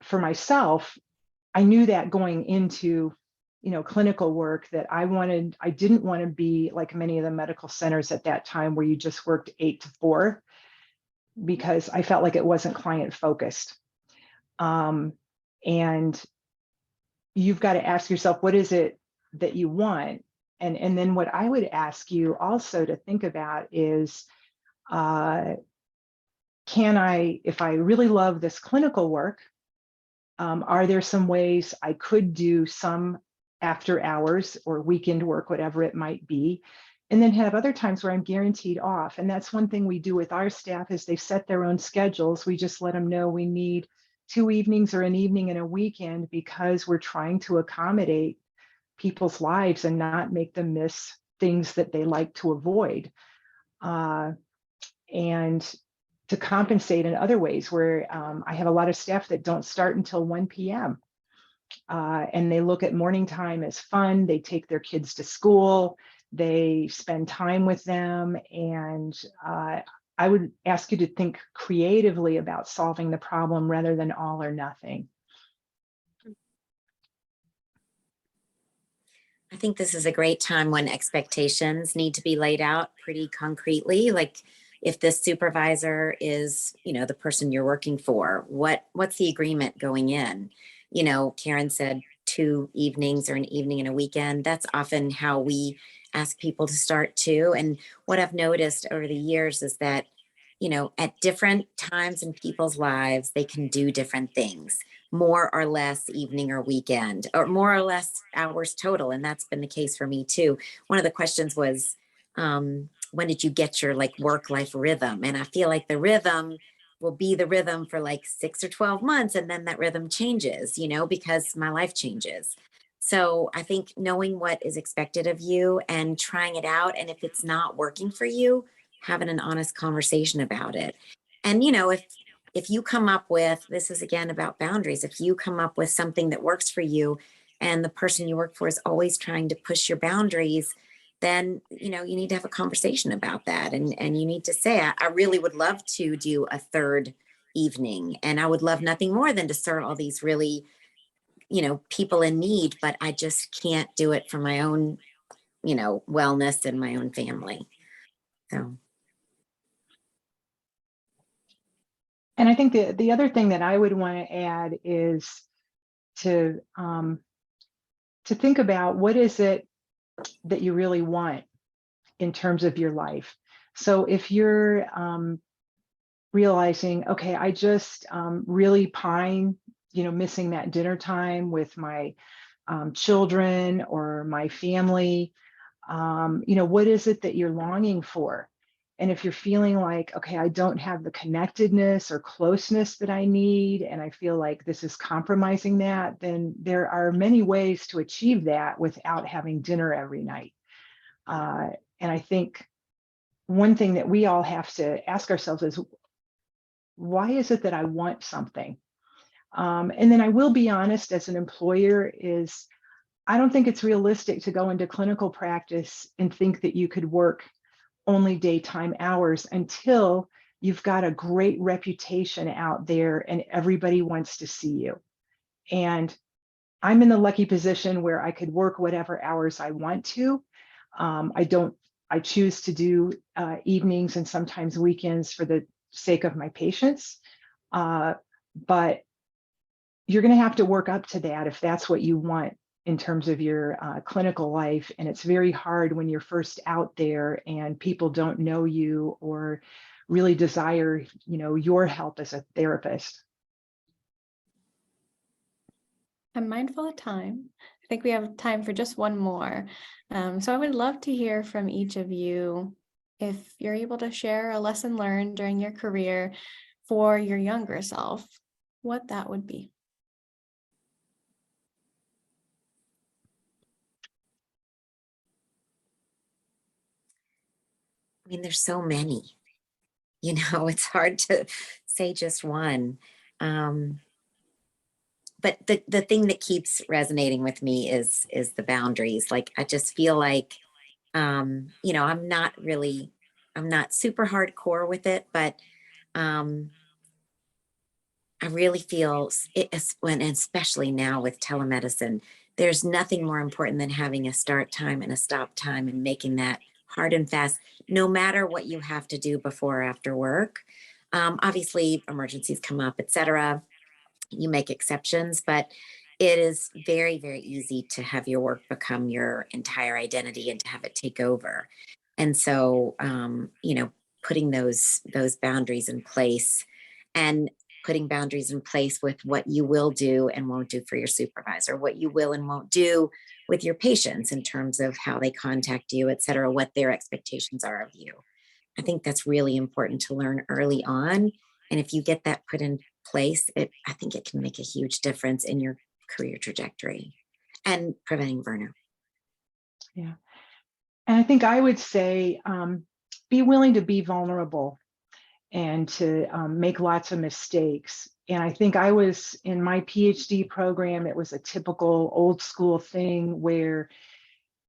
for myself, I knew that going into clinical work, that I didn't want to be like many of the medical centers at that time where you just worked 8 to 4, because I felt like it wasn't client focused. And you've got to ask yourself, what is it that you want? And then what I would ask you also to think about is, if I really love this clinical work, are there some ways I could do some after hours or weekend work, whatever it might be, and then have other times where I'm guaranteed off? And that's one thing we do with our staff, is they set their own schedules. We just let them know we need 2 evenings or an evening and a weekend, because we're trying to accommodate people's lives and not make them miss things that they like to avoid. And to compensate in other ways, where I have a lot of staff that don't start until 1 p.m. And they look at morning time as fun. They take their kids to school, they spend time with them. And I would ask you to think creatively about solving the problem rather than all or nothing. I think this is a great time when expectations need to be laid out pretty concretely. Like, if this supervisor is, the person you're working for, what's the agreement going in? Karen said 2 evenings or an evening and a weekend. That's often how we ask people to start too. And what I've noticed over the years is that you know, at different times in people's lives, they can do different things, more or less evening or weekend, or more or less hours total. And that's been the case for me too. One of the questions was, when did you get your like work-life rhythm? And I feel like the rhythm will be the rhythm for like 6 or 12 months. And then that rhythm changes, you know, because my life changes. So I think knowing what is expected of you and trying it out. And if it's not working for you, having an honest conversation about it. And, you know, if you come up with, this is again about boundaries, if you come up with something that works for you and the person you work for is always trying to push your boundaries, then, you know, you need to have a conversation about that. And you need to say, I really would love to do a third evening. And I would love nothing more than to serve all these really, you know, people in need, but I just can't do it for my own, you know, wellness and my own family. So. And I think the other thing that I would want to add is to think about what is it that you really want in terms of your life. So if you're realizing, okay, I just really pine, you know, missing that dinner time with my children or my family, you know, what is it that you're longing for? And if you're feeling like, okay, I don't have the connectedness or closeness that I need, and I feel like this is compromising that, then there are many ways to achieve that without having dinner every night. And I think one thing that we all have to ask ourselves is, why is it that I want something? And then I will be honest, as an employer, is I don't think it's realistic to go into clinical practice and think that you could work only daytime hours until you've got a great reputation out there and everybody wants to see you. And I'm in the lucky position where I could work whatever hours I want to. I choose to do evenings and sometimes weekends for the sake of my patients. But you're going to have to work up to that if that's what you want in terms of your clinical life. And it's very hard when you're first out there and people don't know you or really desire, you know, your help as a therapist. I'm mindful of time. I think we have time for just one more. So I would love to hear from each of you if you're able to share a lesson learned during your career for your younger self, what that would be. I mean, there's so many, you know, it's hard to say just one. But the thing that keeps resonating with me is the boundaries. Like, I just feel like, you know, I'm not super hardcore with it, but I really feel it, when, especially now with telemedicine, there's nothing more important than having a start time and a stop time and making that hard and fast, no matter what you have to do before or after work. Obviously, emergencies come up, etc. You make exceptions, but it is very, very easy to have your work become your entire identity and to have it take over. And so, you know, putting those boundaries in place and putting boundaries in place with what you will do and won't do for your supervisor, what you will and won't do with your patients in terms of how they contact you, et cetera, what their expectations are of you. I think that's really important to learn early on. And if you get that put in place, I think it can make a huge difference in your career trajectory and preventing burnout. Yeah. And I think I would say, be willing to be vulnerable and to make lots of mistakes. And I think I was in my PhD program, it was a typical old school thing where,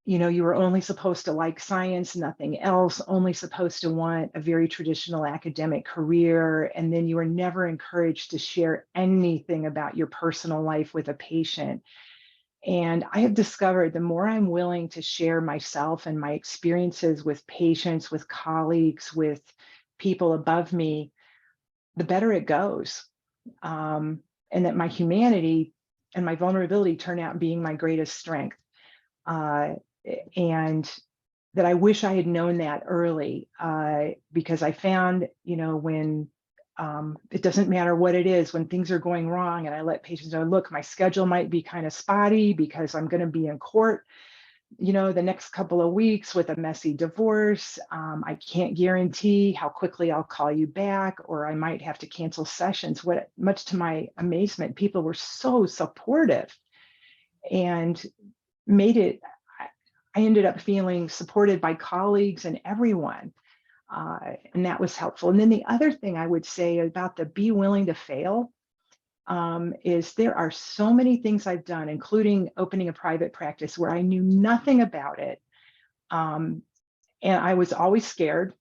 you know, you were only supposed to like science, nothing else, only supposed to want a very traditional academic career. And then you were never encouraged to share anything about your personal life with a patient. And I have discovered the more I'm willing to share myself and my experiences with patients, with colleagues, with people above me, the better it goes. And that my humanity and my vulnerability turn out being my greatest strength. And that I wish I had known that early, because I found, when it doesn't matter what it is, when things are going wrong, and I let patients know, look, my schedule might be kind of spotty because I'm going to be in court, the next couple of weeks with a messy divorce. I can't guarantee how quickly I'll call you back, or I might have to cancel sessions. Much to my amazement, people were so supportive and made it, I ended up feeling supported by colleagues and everyone. And that was helpful. And then the other thing I would say about the be willing to fail is there are so many things I've done, including opening a private practice where I knew nothing about it. And I was always scared.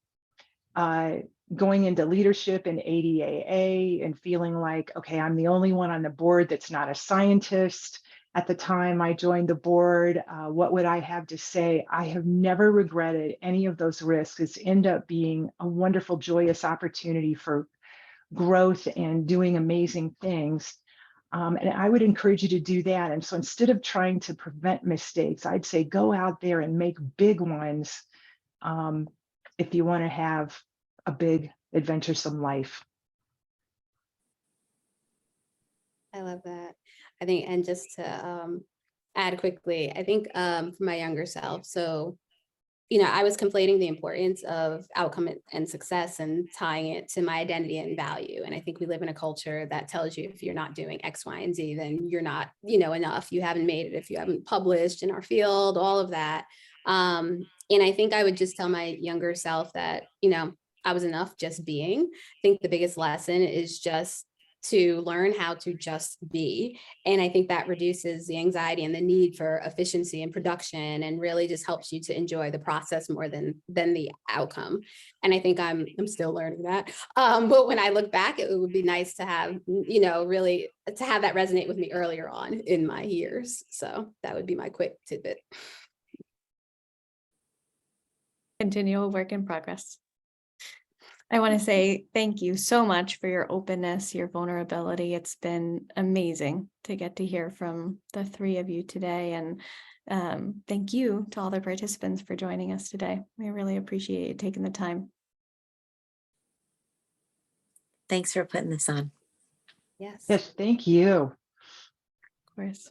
Going into leadership in ADAA and feeling like, okay, I'm the only one on the board that's not a scientist. At the time I joined the board, what would I have to say? I have never regretted any of those risks. It's ended up being a wonderful, joyous opportunity for growth and doing amazing things. And I would encourage you to do that. And so instead of trying to prevent mistakes, I'd say go out there and make big ones if you want to have a big, adventuresome life. I love that. I think, and just to add quickly, I think for my younger self, so, I was conflating the importance of outcome and success and tying it to my identity and value. And I think we live in a culture that tells you if you're not doing X, Y, and Z, then you're not, enough. You haven't made it if you haven't published in our field, all of that. And I think I would just tell my younger self that, I was enough just being. I think the biggest lesson is just to learn how to just be. And I think that reduces the anxiety and the need for efficiency and production, and really just helps you to enjoy the process more than the outcome. And I think I'm still learning that. But when I look back, it would be nice to have, really to have that resonate with me earlier on in my years. So that would be my quick tidbit. Continual work in progress. I want to say thank you so much for your openness, your vulnerability. It's been amazing to get to hear from the three of you today. And thank you to all the participants for joining us today. We really appreciate you taking the time. Thanks for putting this on. Yes. Yes, thank you. Of course.